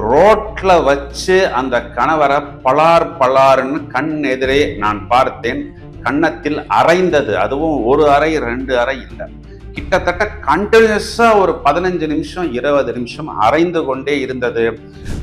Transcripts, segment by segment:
ரோட்ல வச்சு அந்த கணவரை பலார் பலார்னு கண் எதிரே நான் பார்த்தேன். கன்னத்தில் அரைந்தது. அதுவும் ஒரு அறை 2 அறை இல்லை, கிட்டத்தட்ட கண்டினியூஸா ஒரு 15 நிமிஷம் 20 நிமிஷம் அரைந்து கொண்டே இருந்தது.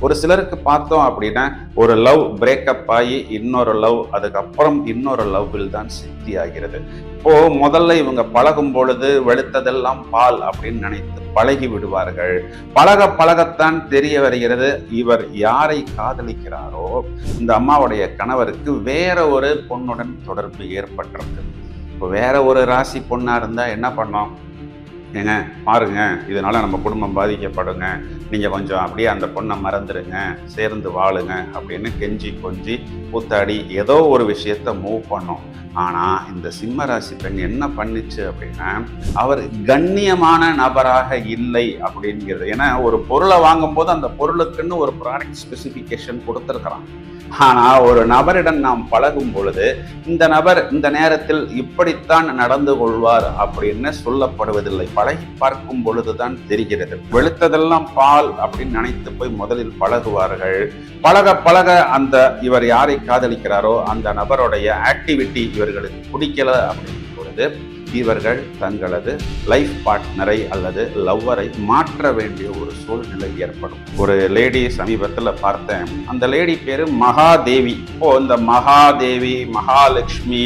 ஒரு சிலருக்கு பார்த்தோம் அப்படின்னா ஒரு லவ் பிரேக்கப் ஆகி இன்னொரு லவ், அதுக்கப்புறம் இன்னொரு லவ்வில் தான் சித்தி ஆகிறது. இப்போ முதல்ல இவங்க பழகும் பொழுது வெளுத்ததெல்லாம் பால் அப்படின்னு நினைத்து பழகி விடுவார்கள். பழக பழகத்தான் தெரிய வருகிறது இவர் யாரை காதலிக்கிறாரோ இந்த அம்மாவுடைய கணவருக்கு வேற ஒரு பொண்ணுடன் தொடர்பு ஏற்பட்டிருக்கு. இப்போ வேற ஒரு ராசி பொண்ணா இருந்தா என்ன பண்ணோம்? ஏங்க பாருங்க, இதனால நம்ம குடும்பம் பாதிக்கப்படுங்க, நீங்க கொஞ்சம் அப்படியே அந்த பொண்ணை மறந்துடுங்க, சேர்ந்து வாழுங்க அப்படின்னு கெஞ்சி கொஞ்சி கூத்தாடி ஏதோ ஒரு விஷயத்த மூவ் பண்ணோம். ஆனா இந்த சிம்ம ராசி பெண் என்ன பண்ணிச்சு அப்படின்னா, அவர் கண்ணியமான நபராக இல்லை அப்படிங்கிறது. ஏன்னா ஒரு பொருளை வாங்கும் போது அந்த பொருளுக்குன்னு ஒரு ப்ராடக்ட் ஸ்பெசிஃபிகேஷன் கொடுத்துருக்கிறான். ஆனா ஒரு நபரிடம் நாம் பழகும் பொழுது இந்த நபர் இந்த நேரத்தில் இப்படித்தான் நடந்து கொள்வார் அப்படின்னு சொல்லப்படுவதில்லை. பழகி பார்க்கும் பொழுதுதான் தெரிகிறது. வெளுத்ததெல்லாம் பால் அப்படின்னு நினைத்து போய் முதலில் பழகுவார்கள். பழக பழக அந்த இவர் யாரை காதலிக்கிறாரோ அந்த நபருடைய ஆக்டிவிட்டி இவர்களுக்கு பிடிக்கல அப்படிங்கும் பொழுது இவர்கள் தங்களது லைஃப் பார்ட்னரை அல்லது லவ்வரை மாற்ற வேண்டிய ஒரு சூழ்நிலை ஏற்படும். ஒரு லேடி சமீபத்தில் பார்த்தேன். அந்த லேடி பேரு மகாதேவி. இப்போ இந்த மகாதேவி, மகாலட்சுமி,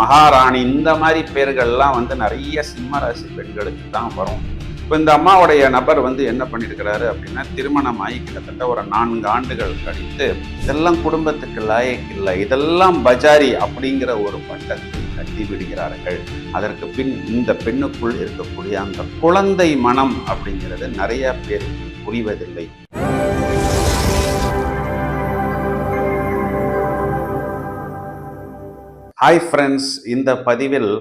மகாராணி இந்த மாதிரி பேர்கள்லாம் நிறைய சிம்ம ராசி பெண்களுக்கு தான் வரும். இப்போ இந்த அம்மாவுடைய நபர் என்ன பண்ணியிருக்கிறாரு அப்படின்னா, திருமணமாகி கிட்டத்தட்ட ஒரு 4 ஆண்டுகள் கழித்து இதெல்லாம் குடும்பத்துக்கு லாயக்கு இல்லை, இதெல்லாம் பஜாரி அப்படிங்கிற ஒரு பட்டத்தை கட்டி விடுகிறார்கள். அதற்கு பின் இந்த பெண்ணுக்குள் இருக்கக்கூடிய அந்த குழந்தை மனம் அப்படிங்கிறது நிறைய பேருக்கு புரிவதில்லை. ஹாய் ஃப்ரெண்ட்ஸ், இந்த பதிவில்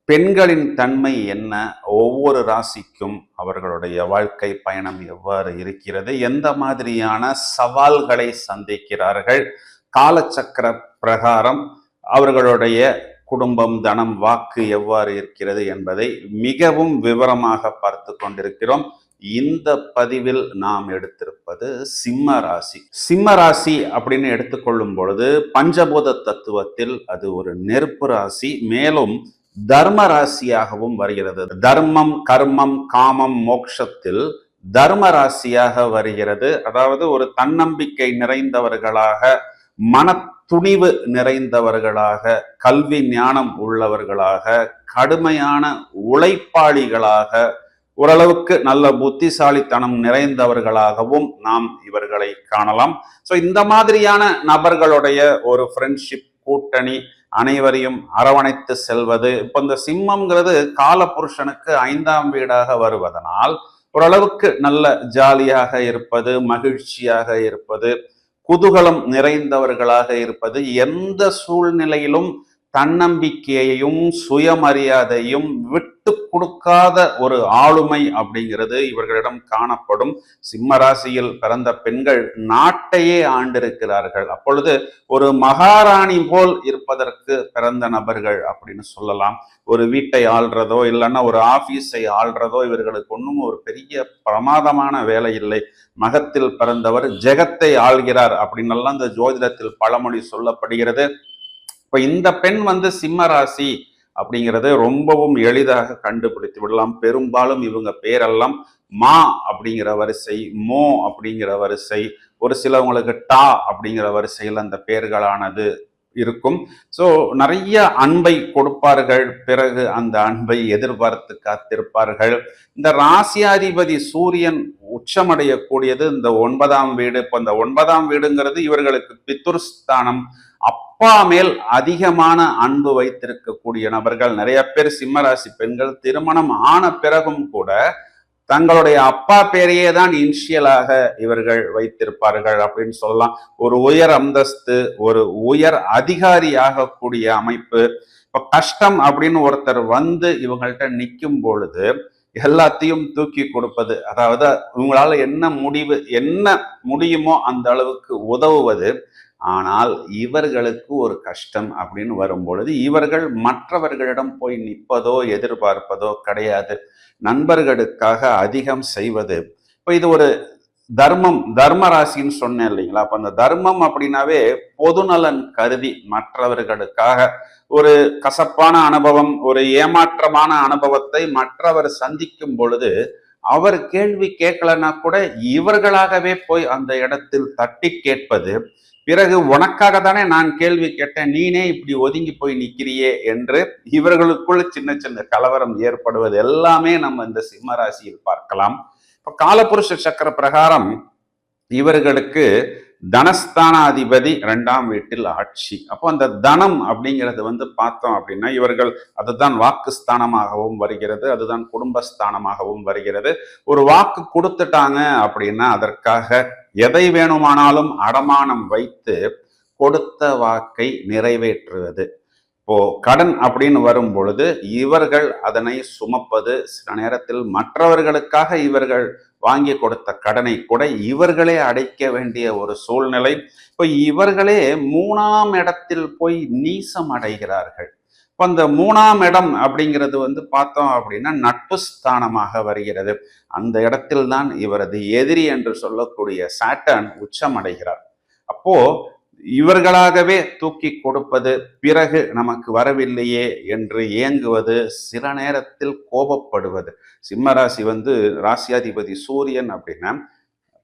பெண்களின் தன்மை என்ன, ஒவ்வொரு ராசிக்கும் அவர்களுடைய வாழ்க்கை பயணம் எவ்வாறு இருக்கிறது, எந்த மாதிரியான சவால்களை சந்திக்கிறார்கள், காலச்சக்கர பிரகாரம் அவர்களுடைய குடும்பம், தனம், வாக்கு எவ்வாறு இருக்கிறது என்பதை மிகவும் விவரமாக பார்த்து கொண்டிருக்கிறோம். இந்த பதிவில் நாம் எடுத்திருப்பது சிம்ம ராசி. சிம்ம ராசி அப்படின்னு எடுத்துக்கொள்ளும் பொழுது பஞ்சபூத தத்துவத்தில் அது ஒரு நெருப்பு ராசி, மேலும் தர்ம ராசியாகவும் வருகிறது. தர்மம், கர்மம், காமம், மோட்சத்தில் தர்ம ராசியாக வருகிறது. அதாவது ஒரு தன்னம்பிக்கை நிறைந்தவர்களாக, மன துணிவு நிறைந்தவர்களாக, கல்வி ஞானம் உள்ளவர்களாக, கடுமையான உழைப்பாளிகளாக, ஓரளவுக்கு நல்ல புத்திசாலித்தனம் நிறைந்தவர்களாகவும் நாம் இவர்களை காணலாம். ஸோ இந்த மாதிரியான நபர்களுடைய ஒரு ஃப்ரெண்ட்ஷிப், கூட்டணி, அனைவரையும் அரவணைத்து செல்வது. இப்போ இந்த சிம்மம்ங்கிறது காலபுருஷனுக்கு 5ஆம் வீடாக வருவதனால் ஓரளவுக்கு நல்ல ஜாலியாக இருப்பது, மகிழ்ச்சியாக இருப்பது, குதூகலம் நிறைந்தவர்களாக இருப்பது, எந்த சூழ்நிலையிலும் தன்னம்பிக்கையையும் சுயமரியாதையும் விட்டு கொடுக்காத ஒரு ஆளுமை அப்படிங்கிறது இவர்களிடம் காணப்படும். சிம்ம ராசியில் பிறந்த பெண்கள் நாட்டையே ஆண்டிருக்கிறார்கள். அப்பொழுது ஒரு மகாராணி போல் இருப்பதற்கு பிறந்த நபர்கள் அப்படின்னு சொல்லலாம். ஒரு வீட்டை ஆள்றதோ இல்லைன்னா ஒரு ஆபீஸை ஆள்றதோ இவர்களுக்கு ஒன்றும் ஒரு பெரிய பிரமாதமான வேலை இல்லை. மகத்தில் பிறந்தவர் ஜெகத்தை ஆள்கிறார் அப்படின்னு எல்லாம் இந்த ஜோதிடத்தில் பழமொழி சொல்லப்படுகிறது. இப்ப இந்த பெண் சிம்ம ராசி அப்படிங்கிறது ரொம்பவும் எளிதாக கண்டுபிடித்து விடலாம். பெரும்பாலும் இவங்க பேரெல்லாம் மா அப்படிங்கிற வரிசை, மோ அப்படிங்கிற வரிசை, ஒரு சிலவங்களுக்கு டா அப்படிங்கிற வரிசையில் அந்த பெயர்களானது இருக்கும். ஸோ நிறைய அன்பை கொடுப்பார்கள். பிறகு அந்த அன்பை எதிர்பார்த்து காத்திருப்பார்கள். இந்த ராசியாதிபதி சூரியன் உச்சமடையக்கூடியது இந்த 9ஆம் வீடு. இப்போ இந்த 9ஆம் வீடுங்கிறது இவர்களுக்கு பித்ருஸ்தானம். அப்பா மேல் அதிகமான அன்பு வைத்திருக்கக்கூடிய நபர்கள் நிறைய பேர். சிம்மராசி பெண்கள் திருமணம் ஆன பிறகும் கூட தங்களுடைய அப்பா பேரையே தான் இனிஷியலாக இவர்கள் வைத்திருப்பார்கள் அப்படின்னு சொல்லலாம். ஒரு உயர் அந்தஸ்து, ஒரு உயர் அதிகாரியாக கூடிய அமைப்பு. இப்ப கஷ்டம் அப்படின்னு ஒருத்தர் இவங்கள்ட்ட நிற்கும் பொழுது எல்லாத்தையும் தூக்கி கொடுப்பது, அதாவது இவங்களால என்ன முடியுமோ அந்த அளவுக்கு உதவுவது. ஆனால் இவர்களுக்கு ஒரு கஷ்டம் அப்படின்னு வரும்பொழுது இவர்கள் மற்றவர்களிடம் போய் நிற்பதோ எதிர்பார்ப்பதோ கிடையாது. நண்பர்களுக்காக அதிகம் செய்வது. இப்போ இது ஒரு தர்மம், தர்ம ராசின்னு சொன்னேன் இல்லைங்களா? அப்ப அந்த தர்மம் அப்படின்னாவே பொதுநலன் கருதி மற்றவர்களுக்காக ஒரு கசப்பான அனுபவம், ஒரு ஏமாற்றமான அனுபவத்தை மற்றவர் சந்திக்கும் பொழுது அவர் கேள்வி கேட்கலன்னா கூட இவர்களாகவே போய் அந்த இடத்தில் தட்டி கேட்பது, பிறகு உனக்காக தானே நான் கேள்வி கேட்டேன், நீனே இப்படி ஒதுங்கி போய் நிக்கிறியே என்று இவர்களுக்குள் சின்ன சின்ன கலவரம் ஏற்படுவது எல்லாமே நம்ம இந்த சிம்ம ராசியில் பார்க்கலாம். இப்ப காலபுருஷ சக்கர பிரகாரம் இவர்களுக்கு தனஸ்தானாதிபதி 2ஆம் வீட்டில் ஆட்சி. அப்போ அந்த தனம் அப்படிங்கிறது பார்த்தோம் அப்படின்னா இவர்கள் அதுதான் வாக்குஸ்தானமாகவும் வருகிறது, அதுதான் குடும்பஸ்தானமாகவும் வருகிறது. ஒரு வாக்கு கொடுத்துட்டாங்க அப்படின்னா அதற்காக எதை வேணுமானாலும் அடமானம் வைத்து கொடுத்த வாக்கை நிறைவேற்றுவது. இப்போ கடன் அப்படின்னு வரும் பொழுது இவர்கள் அதனை சுமப்பது, சில நேரத்தில் மற்றவர்களுக்காக இவர்கள் வாங்கி கொடுத்த கடனை கூட இவர்களே அடைக்க வேண்டிய ஒரு சூழ்நிலை. இப்போ இவர்களே 3ஆம் இடத்தில் போய் நீசம் அடைகிறார்கள். இப்போ அந்த 3ஆம் இடம் அப்படிங்கிறது பார்த்தோம் அப்படின்னா நட்பு ஸ்தானமாக வருகிறது. அந்த இடத்தில் தான் இவரது எதிரி என்று சொல்லக்கூடிய சாட்டர்ன் உச்சம் அடைகிறார். அப்போ இவர்களாகவே தூக்கி கொடுப்பது, பிறகு நமக்கு வரவில்லையே என்று ஏங்குவது, சில நேரத்தில் கோபப்படுவது. சிம்மராசி ராசியாதிபதி சூரியன் அப்படின்னா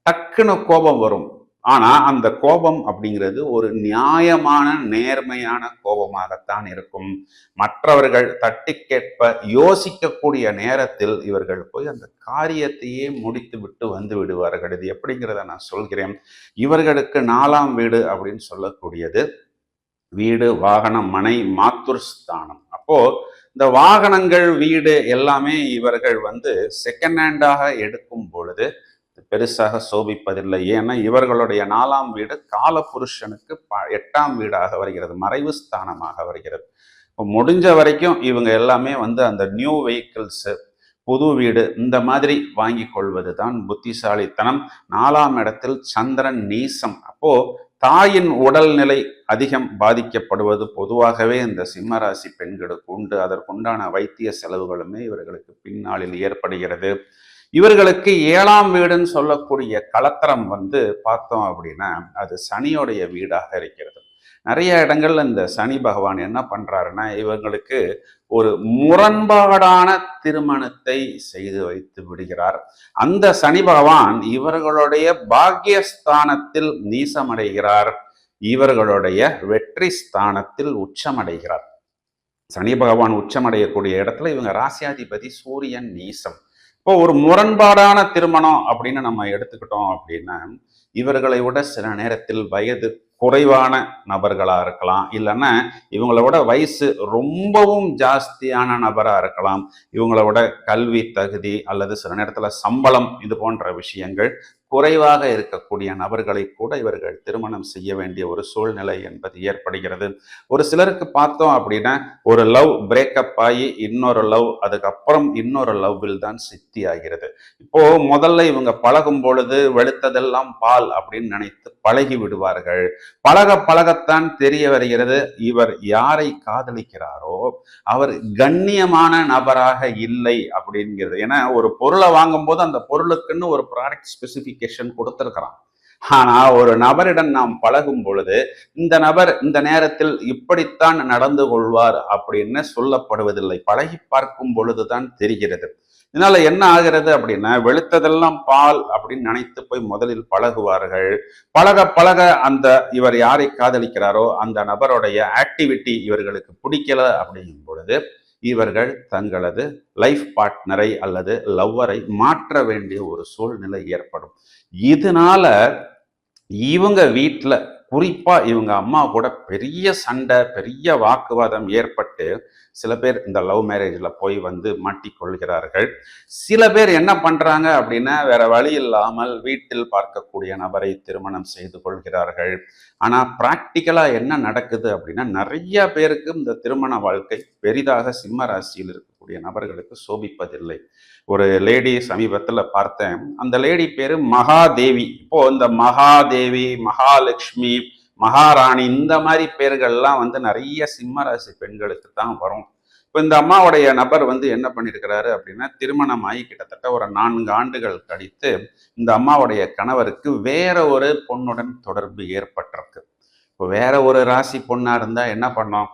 டக்குன்னு கோபம் வரும். ஆனா அந்த கோபம் அப்படிங்கிறது ஒரு நியாயமான நேர்மையான கோபமாகத்தான் இருக்கும். மற்றவர்கள் தட்டி கேட்ப யோசிக்கக்கூடிய நேரத்தில் இவர்கள் போய் அந்த காரியத்தையே முடித்து விட்டு வந்து விடுவார்கள். இது எப்படிங்கிறத நான் சொல்கிறேன். இவர்களுக்கு 4ஆம் வீடு அப்படின்னு சொல்லக்கூடியது வீடு, வாகனம், மனை, மாத்துர் ஸ்தானம். அப்போ இந்த வாகனங்கள், வீடு எல்லாமே இவர்கள் செகண்ட் ஹேண்டாக எடுக்கும் பொழுது பெருசாக சோபிப்பதில்லை. ஏன்னா இவர்களுடைய 4ஆம் வீடு காலபுருஷனுக்கு 8ஆம் வீடாக வருகிறது, மறைவு ஸ்தானமாக வருகிறது. இப்போ முடிஞ்ச வரைக்கும் இவங்க எல்லாமே அந்த நியூ வெஹிக்கிள்ஸ், புது வீடு இந்த மாதிரி வாங்கி கொள்வது தான் புத்திசாலித்தனம். 4ஆம் இடத்தில் சந்திரன் நீசம். அப்போ தாயின் உடல்நிலை அதிகம் பாதிக்கப்படுவது பொதுவாகவே இந்த சிம்மராசி பெண்களுக்கு உண்டு. அதற்குண்டான வைத்திய செலவுகளுமே இவர்களுக்கு பின்னாளில் ஏற்படுகிறது. இவர்களுக்கு 7ஆம் வீடுன்னு சொல்லக்கூடிய களத்திரம் பார்த்தோம் அப்படின்னா அது சனியோடைய வீடாக இருக்கிறது. நிறைய இடங்கள்ல இந்த சனி பகவான் என்ன பண்றாருன்னா இவங்களுக்கு ஒரு முரண்பாடான திருமணத்தை செய்து வைத்து விடுகிறார். அந்த சனி பகவான் இவர்களுடைய பாக்கியஸ்தானத்தில் நீசமடைகிறார், இவர்களுடைய வெற்றி ஸ்தானத்தில் உச்சமடைகிறார். சனி பகவான் உச்சமடையக்கூடிய இடத்துல இவங்க ராசியாதிபதி சூரியன் நீசம். இப்போ ஒரு முரண்பாடான திருமணம் அப்படின்னு நம்ம எடுத்துக்கிட்டோம் அப்படின்னா இவர்களை விட சில நேரத்தில் வயது குறைவான நபர்களா இருக்கலாம், இல்லைன்னா இவங்களை விட வயசு ரொம்பவும் ஜாஸ்தியான நபரா இருக்கலாம். இவங்களை விட கல்வி தகுதி அல்லது சில நேரத்துல சம்பளம் இது போன்ற விஷயங்கள் குறைவாக இருக்கக்கூடிய நபர்களை கூட இவர்கள் திருமணம் செய்ய வேண்டிய ஒரு சூழ்நிலை என்பது ஏற்படுகிறது. ஒரு சிலருக்கு பார்த்தோம் அப்படின்னா ஒரு லவ் பிரேக்கப் ஆகி இன்னொரு லவ், அதுக்கப்புறம் இன்னொரு லவ்வில் தான் சித்தி ஆகிறது. இப்போ முதல்ல இவங்க பழகும் பொழுது வெளுத்ததெல்லாம் பால் அப்படின்னு நினைத்து பழகி விடுவார்கள். பழக பழகத்தான் தெரிய வருகிறது இவர் யாரை காதலிக்கிறாரோ அவர் கண்ணியமான நபராக இல்லை அப்படிங்கிறது. ஏன்னா ஒரு பொருளை வாங்கும் போது அந்த பொருளுக்குன்னு ஒரு ப்ராடக்ட் ஸ்பெசிபிகேஷன் கொடுத்திருக்கிறான். ஆனா ஒரு நபரிடம் நாம் பழகும் பொழுது இந்த நபர் இந்த நேரத்தில் இப்படித்தான் நடந்து கொள்வார் அப்படின்னு சொல்லப்படுவதில்லை. பழகி பார்க்கும் பொழுதுதான் தெரிகிறது. இதனால என்ன ஆகிறது அப்படின்னா வெளுத்ததெல்லாம் பால் அப்படின்னு நினைத்து போய் முதலில் பழகுவார்கள். பழக பழக இவர் யாரை காதலிக்கிறாரோ அந்த நபருடைய ஆக்டிவிட்டி இவர்களுக்கு பிடிக்கல அப்படிங்கும் பொழுது இவர்கள் தங்களது லைஃப் பார்ட்னரை அல்லது லவ்வரை மாற்ற வேண்டிய ஒரு சூழ்நிலை ஏற்படும். இதனால இவங்க வீட்டில் குறிப்பா இவங்க அம்மா கூட பெரிய சண்டை, பெரிய வாக்குவாதம் ஏற்பட்டு சில பேர் இந்த லவ் மேரேஜ்ல போய் மாட்டிக்கொள்கிறார்கள். சில பேர் என்ன பண்றாங்க அப்படின்னா வேற வழி இல்லாமல் வீட்டில் பார்க்கக்கூடிய நபரை திருமணம் செய்து கொள்கிறார்கள். ஆனா பிராக்டிக்கலா என்ன நடக்குது அப்படின்னா நிறைய பேருக்கு இந்த திருமண வாழ்க்கை பெரிதாக சிம்ம ராசியில் இருக்கக்கூடிய நபர்களுக்கு சோபிப்பதில்லை. ஒரு லேடி சமீபத்துல பார்த்தேன், அந்த லேடி பேரு மகாதேவி. இப்போ இந்த மகாதேவி, மகாலட்சுமி, மகாராணி இந்த மாதிரி பேர்கள்லாம் நிறைய சிம்ம ராசி பெண்களுக்கு தான் வரும். இப்போ இந்த அம்மாவுடைய நபர் வந்து என்ன பண்ணியிருக்கிறாரு அப்படின்னா, திருமணமாகி கிட்டத்தட்ட ஒரு 4 ஆண்டுகள் கழித்து இந்த அம்மாவுடைய கணவருக்கு வேற ஒரு பொண்ணுடன் தொடர்பு ஏற்பட்டிருக்கு. இப்போ வேற ஒரு ராசி பொண்ணா இருந்தா என்ன பண்ணோம்?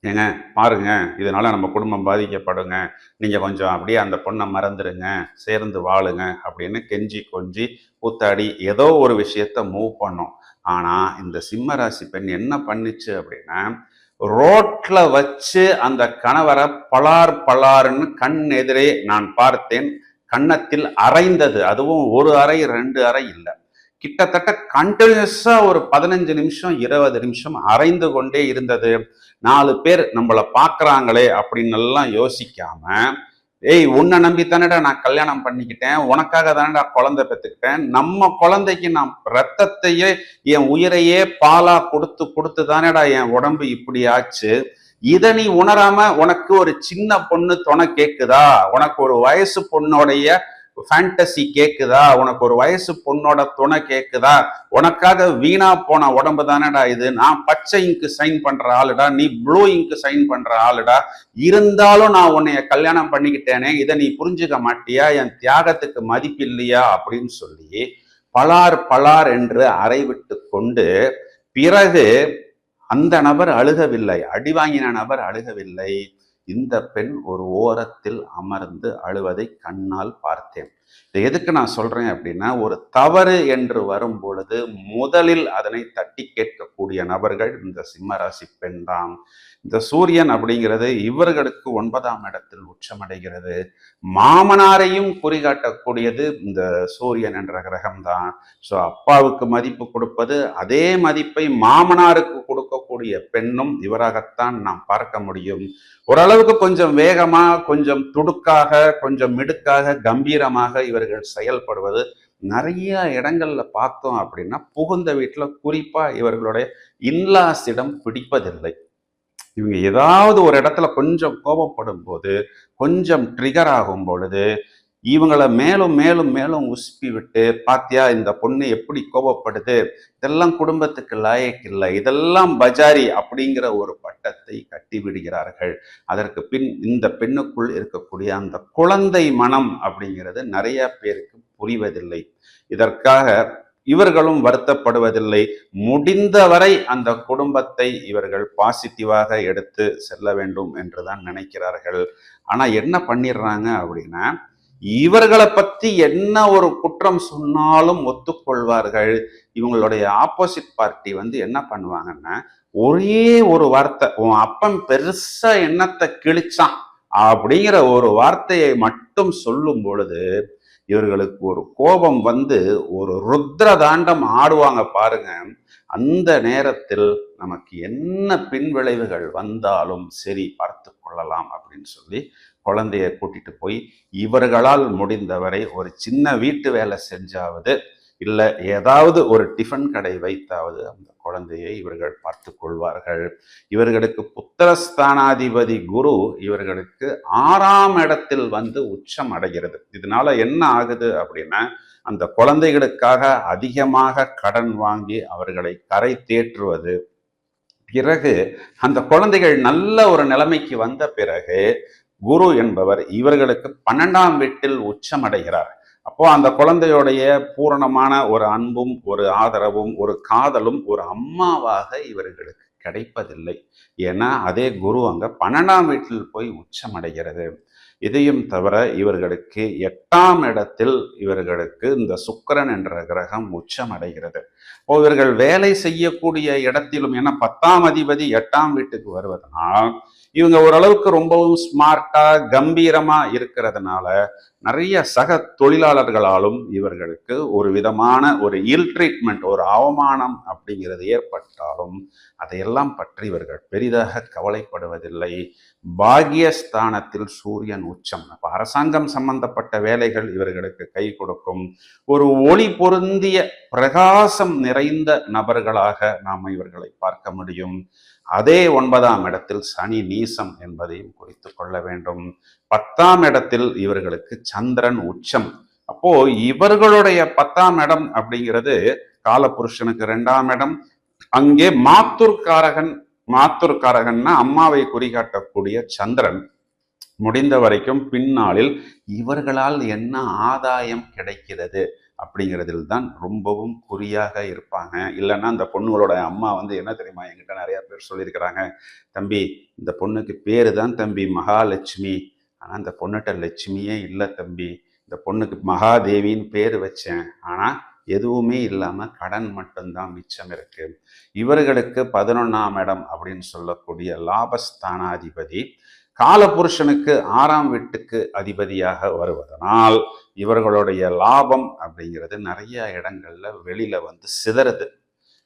ஏங்க பாருங்க, இதனால நம்ம குடும்பம் பாதிக்கப்படுங்க, நீங்க கொஞ்சம் அப்படியே அந்த பொண்ணை மறந்துடுங்க, சேர்ந்து வாழுங்க அப்படின்னு கெஞ்சி கொஞ்சி கூத்தாடி ஏதோ ஒரு விஷயத்த மூவ் பண்ணோம். ஆனா இந்த சிம்ம ராசி பெண் என்ன பண்ணுச்சு அப்படின்னா, ரோட்ல வச்சு அந்த கணவரை பலார் பலார்னு கண் எதிரே நான் பார்த்தேன். கன்னத்தில் அரைந்தது. அதுவும் ஒரு அறை 2 அறை இல்லை, கிட்டத்தட்ட கண்டினியூஸா ஒரு 15 நிமிஷம் 20 நிமிஷம் அரைந்து கொண்டே இருந்தது. 4 பேர் நம்மளை பார்க்குறாங்களே அப்படின்னு எல்லாம் யோசிக்காம, ஏய் உன்னை நம்பித்தானடா நான் கல்யாணம் பண்ணிக்கிட்டேன், உனக்காக தானடா குழந்தை பெற்றுக்கிட்டேன், நம்ம குழந்தைக்கு நான் ரத்தத்தையே என் உயிரையே பாலா கொடுத்து கொடுத்து தானடா என் உடம்பு இப்படி ஆச்சு. இதை நீ உணராம உனக்கு ஒரு சின்ன பொண்ணு துணை கேக்குதா, உனக்கு ஒரு வயசு பொண்ணோடைய ஃபேண்டசி கேக்குதா, உனக்கு ஒரு வயசு பொண்ணோட துணை கேக்குதா, உனக்காக வீணா போன உடம்பு தானடா இது, நான் பச்சை இங்கு சைன் பண்ற ஆளுடா, நீ ப்ளூ இங்கு சைன் பண்ற ஆளுடா, இருந்தாலும் நான் உன்னைய கல்யாணம் பண்ணிக்கிட்டேனே, இதை நீ புரிஞ்சுக்க மாட்டியா, என் தியாகத்துக்கு மதிப்பு இல்லையா அப்படின்னு சொல்லி பலார் பலார் என்று அறைவிட்டு கொண்டு, பிறகு அந்த நபர் அழுகவில்லை, அடி வாங்கின நபர் அழுகவில்லை. இந்த பெண் ஒரு ஓரத்தில் அமர்ந்து அழுவதை கண்ணால் பார்த்தேன். இதை எதுக்கு நான் சொல்றேன் அப்படின்னா, ஒரு தவறு என்று வரும் பொழுது முதலில் அதனை தட்டி கேட்கக்கூடிய நபர்கள் இந்த சிம்மராசி பெண் தான். இந்த சூரியன் அப்படிங்கிறது இவர்களுக்கு 9ஆம் இடத்தில் உச்சமடைகிறது. மாமனாரையும் குறிகாட்டக்கூடியது இந்த சூரியன் என்ற கிரகம் தான். ஸோ அப்பாவுக்கு மதிப்பு கொடுப்பது, அதே மதிப்பை மாமனாருக்கு கொடுக்கக்கூடிய பெண்ணும் இவராகத்தான் நாம் பார்க்க முடியும். ஓரளவுக்கு கொஞ்சம் வேகமா, கொஞ்சம் துடுக்காக, கொஞ்சம் மிடுக்காக, கம்பீரமாக இவர்கள் செயல்படுவது நிறைய இடங்கள்ல பார்த்தோம் அப்படின்னா, புகுந்த வீட்டுல குறிப்பா இவர்களுடைய இன்லாஸிடம் பிடிப்பதில்லை. இவங்க ஏதாவது ஒரு இடத்துல கொஞ்சம் கோபப்படும் போது, கொஞ்சம் ட்ரிகர் ஆகும் பொழுது, இவங்களை மேலும் மேலும் மேலும் உசுப்பி விட்டு, பாத்தியா இந்த பொண்ணு எப்படி கோபப்படுது, இதெல்லாம் குடும்பத்துக்கு லாயக்கு இல்லை, இதெல்லாம் பஜாரி அப்படிங்கிற ஒரு பட்டத்தை கட்டி விடுகிறார்கள். அதற்கு பின் இந்த பெண்ணுக்குள் இருக்கக்கூடிய அந்த குழந்தை மனம் அப்படிங்கிறது நிறைய பேருக்கு புரிவதில்லை. இதற்காக இவர்களும் வருத்தப்படுவதில்லை. முடிந்தவரை அந்த குடும்பத்தை இவர்கள் பாசிட்டிவாக எடுத்து செல்ல வேண்டும் என்றுதான் நினைக்கிறார்கள். ஆனா என்ன பண்ணிடுறாங்க அப்படின்னா, இவர்களை பத்தி என்ன ஒரு குற்றம் சொன்னாலும் ஒத்துக்கொள்வார்கள். இவங்களுடைய ஆப்போசிட் பார்ட்டி வந்து என்ன பண்ணுவாங்கன்னா, ஒரே ஒரு வார்த்தை, உன் அப்பன் பெருசா என்னத்தை கிழிச்சான் அப்படிங்கிற ஒரு வார்த்தையை மட்டும் சொல்லும் பொழுது இவர்களுக்கு ஒரு கோபம் வந்து ஒரு ருத்ர தாண்டம் ஆடுவாங்க பாருங்க. அந்த நேரத்தில் நமக்கு என்ன பின்விளைவுகள் வந்தாலும் சரி பார்த்து கொள்ளலாம் அப்படின்னு சொல்லி குழந்தைய கூட்டிட்டு போய் இவர்களால் முடிந்தவரை ஒரு சின்ன வீட்டு வேலை செஞ்சாவது, இல்லை ஏதாவது ஒரு டிஃபன் கடை வைத்தாவது அந்த குழந்தையை இவர்கள் பார்த்து கொள்வார்கள். இவர்களுக்கு புத்திரஸ்தானாதிபதி குரு இவர்களுக்கு 6ஆம் இடத்தில் வந்து உச்சம் அடைகிறது. இதனால என்ன ஆகுது அப்படின்னா, அந்த குழந்தைகளுக்காக அதிகமாக கடன் வாங்கி அவர்களை கரை தேற்றுவது, பிறகு அந்த குழந்தைகள் நல்ல ஒரு நிலைமைக்கு வந்த பிறகு குரு என்பவர் இவர்களுக்கு 12ஆம் வீட்டில் உச்சம் அடைகிறார். அப்போ அந்த குழந்தையுடைய பூரணமான ஒரு அன்பும் ஒரு ஆதரவும் ஒரு காதலும் ஒரு அம்மாவாக இவர்களுக்கு கிடைப்பதில்லை. ஏன்னா அதே குரு அங்க 12ஆம் வீட்டில் போய் உச்சம் அடைகிறது. இதையும் தவிர இவர்களுக்கு 8ஆம் இடத்தில் இவர்களுக்கு இந்த சுக்கிரன் என்ற கிரகம் உச்சம் அடைகிறது. இப்போ இவர்கள் வேலை செய்யக்கூடிய இடத்திலும், ஏன்னா 10ஆம் அதிபதி 8ஆம் வீட்டுக்கு வருவதனால் இவங்க ஓரளவுக்கு ரொம்பவும் ஸ்மார்ட்டா கம்பீரமா இருக்கிறதுனால நிறைய சக தொழிலாளர்களாலும் இவர்களுக்கு ஒரு விதமான ஒரு இல் ட்ரீட்மெண்ட், ஒரு அவமானம் அப்படிங்கிறது ஏற்பட்டாலும் அதையெல்லாம் பற்றி இவர்கள் பெரிதாக கவலைப்படுவதில்லை. பாகியஸ்தானத்தில் சூரியன் உச்சம். அப்ப அரசாங்கம் சம்பந்தப்பட்ட வேலைகள் இவர்களுக்கு கை கொடுக்கும். ஒரு ஒளி பொருந்திய பிரகாசம் நிறைந்த நபர்களாக நாம் இவர்களை பார்க்க முடியும். அதே 9ஆம் இடத்தில் சனி நீசம் என்பதையும் குறித்து கொள்ள வேண்டும். 10ஆம் இடத்தில் இவர்களுக்கு சந்திரன் உச்சம். அப்போ இவர்களுடைய 10ஆம் இடம் அப்படிங்கிறது காலபுருஷனுக்கு 2ஆம் இடம். அங்கே மாத்துர்காரகன் மாத்துர்காரகன்னா அம்மாவை குறிகாட்டக்கூடிய சந்திரன். முடிந்த வரைக்கும் பின்னாளில் இவர்களால் என்ன ஆதாயம் கிடைக்கிறது அப்படிங்கிறதில் தான் ரொம்பவும் குறியாக இருப்பாங்க. இல்லைன்னா அந்த பொண்ணுகளோட அம்மா என்ன தெரியுமா, என்கிட்ட நிறைய பேர் சொல்லியிருக்கிறாங்க, தம்பி இந்த பொண்ணுக்கு பேரு தான் தம்பி மகாலட்சுமி, ஆனால் அந்த பொண்ணுகிட்ட லட்சுமியே இல்லை தம்பி, இந்த பொண்ணுக்கு மகாதேவின்னு பேர் வச்சேன், ஆனால் எதுவுமே இல்லாமல் கடன் மட்டும்தான் மிச்சம் இருக்கு. இவர்களுக்கு 11ஆம் இடம் அப்படின்னு சொல்லக்கூடிய லாபஸ்தானாதிபதி காலபுருஷனுக்கு 6ஆம் வீட்டுக்கு அதிபதியாக வருவதனால் இவர்களுடைய லாபம் அப்படிங்கிறது நிறைய இடங்கள்ல வெளியில சிதறுது.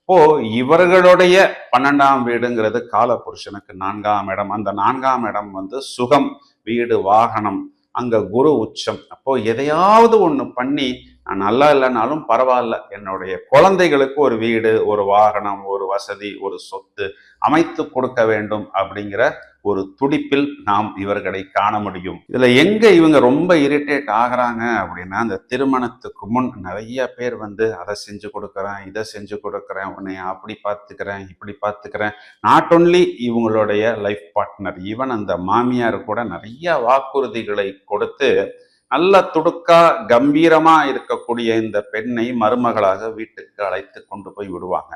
இப்போ இவர்களுடைய 12ஆம் வீடுங்கிறது காலபுருஷனுக்கு 4ஆம் இடம். அந்த 4ஆம் இடம் சுகம், வீடு, வாகனம், அங்க குரு உச்சம். அப்போ எதையாவது ஒண்ணு பண்ணி நான் நல்லா இல்லைனாலும் பரவாயில்ல, என்னுடைய குழந்தைகளுக்கு ஒரு வீடு, ஒரு வாகனம், ஒரு வசதி, ஒரு சொத்து அமைத்து கொடுக்க வேண்டும் அப்படிங்கிற ஒரு துடிப்பில் நாம் இவர்களை காண முடியும். இதுல எங்க இவங்க ரொம்ப இரிட்டேட் ஆகுறாங்க அப்படின்னா, அந்த திருமணத்துக்கு முன் நிறைய பேர் அதை செஞ்சு கொடுக்குறேன், இதை செஞ்சு கொடுக்குறேன், உன்னை அப்படி பார்த்துக்கிறேன், இப்படி பார்த்துக்கிறேன். நாட் ஒன்லி இவங்களுடைய லைஃப் பார்ட்னர், ஈவன் அந்த மாமியார் கூட நிறைய வாக்குறுதிகளை கொடுத்து நல்ல துடுக்கா கம்பீரமா இருக்கக்கூடிய இந்த பெண்ணை மருமகளாக வீட்டுக்கு அழைத்து கொண்டு போய் விடுவாங்க.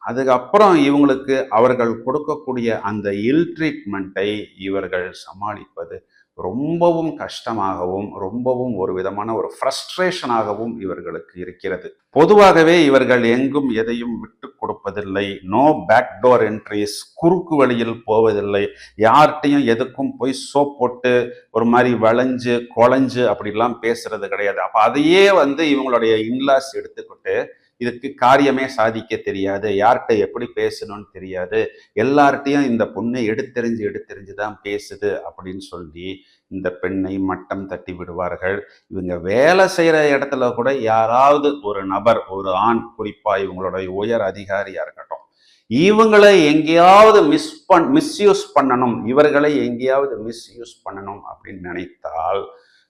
அதுக்கப்புறம் இவங்களுக்கு அவர்கள் கொடுக்கக்கூடிய அந்த இல் ட்ரீட்மெண்ட்டை இவர்கள் சமாளிப்பது ரொம்பவும் கஷ்டமாகவும் ரொம்பவும் ஒரு விதமான ஒரு ஃப்ரஸ்ட்ரேஷனாகவும் இவர்களுக்கு இருக்கிறது. பொதுவாகவே இவர்கள் எங்கும் எதையும் விட்டு கொடுப்பதில்லை. நோ பேக்டோர் என்ட்ரிஸ், குறுக்கு வழியில் போவதில்லை. யார்கிட்டையும் எதுக்கும் போய் சோப் போட்டு ஒரு மாதிரி வளைஞ்சு குழஞ்சு அப்படிலாம் பேசுறது கிடையாது. அப்ப அதையே இவங்களுடைய இன்லாஸ் எடுத்துக்கிட்டு இதுக்கு காரியமே சாதிக்க தெரியாது, யார்கிட்ட எப்படி பேசணும்னு தெரியாது, எல்லார்ட்டையும் இந்த பொண்ணு எடுத்தெறிஞ்சு தான் பேசுது அப்படின்னு சொல்லி இந்த பெண்ணை மட்டம் தட்டி விடுவார்கள். இவங்க வேலை செய்யற இடத்துல கூட யாராவது ஒரு நபர், ஒரு ஆண், குறிப்பா இவங்களுடைய உயர் அதிகாரியா இருக்கட்டும், இவங்களை எங்கேயாவது மிஸ்யூஸ் பண்ணணும், இவர்களை எங்கேயாவது மிஸ்யூஸ் பண்ணணும் அப்படின்னு நினைத்தால்,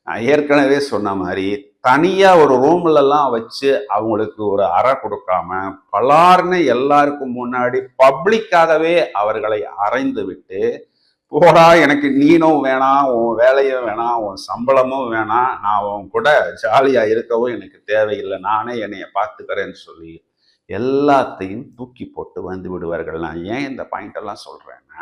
நான் ஏற்கனவே சொன்ன மாதிரி தனியா ஒரு ரூம்ல எல்லாம் வச்சு அவங்களுக்கு ஒரு அறை கொடுக்காம பலார்னு எல்லாருக்கும் முன்னாடி பப்ளிக்காகவே அவர்களை அறைந்து விட்டு, போடா எனக்கு நீனும் வேணாம், உன் வேலையும் வேணாம், உன் சம்பளமும் வேணாம், நான் உன் கூட ஜாலியா இருக்கவும் எனக்கு தேவையில்லை, நானே என்னைய பார்த்துக்கிறேன்னு சொல்லி எல்லாத்தையும் தூக்கி போட்டு விடுவார்கள். நான் ஏன் இந்த பாயிண்ட் எல்லாம் சொல்றேன்னா,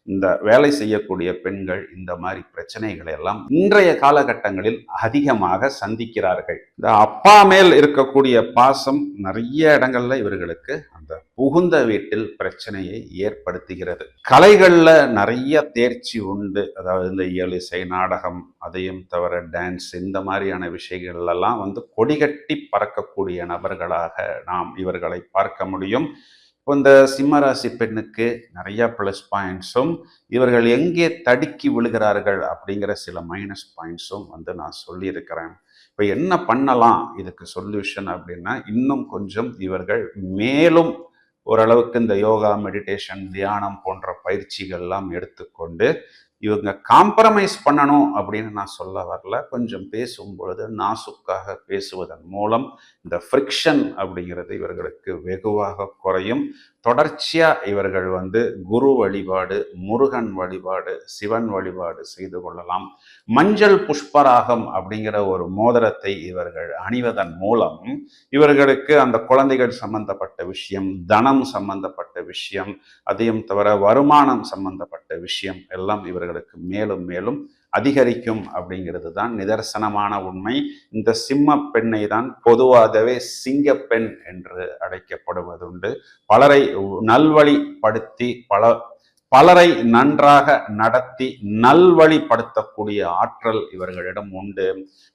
இந்த வேலை செய்யக்கூடிய பெண்கள் இந்த மாதிரி பிரச்சனைகளை எல்லாம் இன்றைய காலகட்டங்களில் அதிகமாக சந்திக்கிறார்கள். இந்த அப்பா மேல் இருக்கக்கூடிய பாசம் நிறைய இடங்கள்ல இவர்களுக்கு அந்த புகுந்த வீட்டில் பிரச்சனையை ஏற்படுத்துகிறது. கலைகள்ல நிறைய தேர்ச்சி உண்டு. அதாவது இந்த இயலிசை, நாடகம், அதையும் தவிர டான்ஸ், இந்த மாதிரியான விஷயங்கள் எல்லாம் கொடிகட்டி பறக்கக்கூடிய நபர்களாக நாம் இவர்களை பார்க்க முடியும். இப்போ இந்த சிம்மராசி பெண்ணுக்கு நிறைய ப்ளஸ் பாயிண்ட்ஸும், இவர்கள் எங்கே தடுக்கி விழுகிறார்கள் அப்படிங்கிற சில மைனஸ் பாயிண்ட்ஸும் நான் சொல்லியிருக்கிறேன். இப்போ என்ன பண்ணலாம் இதுக்கு சொல்யூஷன் அப்படின்னா, இன்னும் கொஞ்சம் இவர்கள் மேலும் ஓரளவுக்கு இந்த யோகா, மெடிடேஷன், தியானம் போன்ற பயிற்சிகள்லாம் எடுத்துக்கொண்டு இவங்க காம்ப்ரமைஸ் பண்ணணும் அப்படின்னு நான் சொல்ல வரல. கொஞ்சம் பேசும் பொழுது நாசுக்காக பேசுவதன் மூலம் இந்த ஃப்ரிக்ஷன் அப்படிங்கிறது இவர்களுக்கு வெகுவாக குறையும். தொடர்ச்சியா இவர்கள் குரு வழிபாடு, முருகன் வழிபாடு, சிவன் வழிபாடு செய்து கொள்ளலாம். மஞ்சள் புஷ்பராகம் அப்படிங்கிற ஒரு மோதிரத்தை இவர்கள் அணிவதன் மூலம் இவர்களுக்கு அந்த குழந்தைகள் சம்பந்தப்பட்ட விஷயம், தனம் சம்பந்தப்பட்ட விஷயம், அதையும் தவிர வருமானம் சம்பந்தப்பட்ட விஷயம் எல்லாம் இவர்களுக்கு மேலும் மேலும் அதிகரிக்கும் அப்படிங்கிறது தான் நிதர்சனமான உண்மை. இந்த சிம்ம பெண்ணை தான் பொதுவாகவே சிங்கப்பெண் என்று அழைக்கப்படுவதுண்டு. பலரை நல்வழிப்படுத்தி பலரை நன்றாக நடத்தி நல்வழிப்படுத்தக்கூடிய ஆற்றல் இவர்களிடம் உண்டு.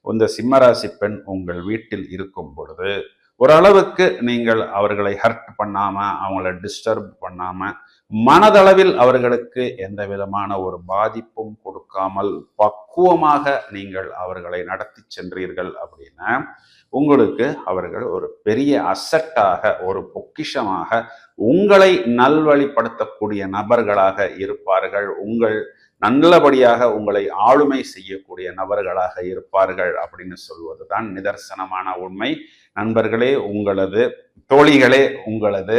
இந்த சிம்மராசி பெண் உங்கள் வீட்டில் இருக்கும் பொழுது ஓரளவுக்கு நீங்கள் அவர்களை ஹர்ட் பண்ணாம, அவங்கள டிஸ்டர்ப் பண்ணாம, மனதளவில் அவர்களுக்கு எந்த விதமான ஒரு பாதிப்பும் கொடுக்காமல் பக்குவமாக நீங்கள் அவர்களை நடத்தி சென்றீர்கள் அப்படின்னா உங்களுக்கு அவர்கள் ஒரு பெரிய அசட்டாக, ஒரு பொக்கிஷமாக, உங்களை நல்வழிப்படுத்தக்கூடிய நபர்களாக இருப்பார்கள். நல்லபடியாக உங்களை ஆளுமை செய்யக்கூடிய நபர்களாக இருப்பார்கள் அப்படின்னு சொல்வதுதான் நிதர்சனமான உண்மை. நண்பர்களே, உங்களது தோழிகளே, உங்களது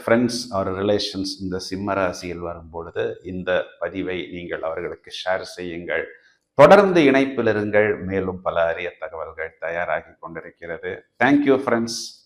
ஃப்ரெண்ட்ஸ் ஆர் ரிலேஷன்ஸ் இந்த சிம்ம ராசியில் வரும்பொழுது இந்த பதிவை நீங்கள் அவர்களுக்கு ஷேர் செய்யுங்கள். தொடர்ந்து இணைப்பில் இருங்கள். மேலும் பல அரிய தகவல்கள் தயாராகி கொண்டிருக்கிறது. Thank you friends.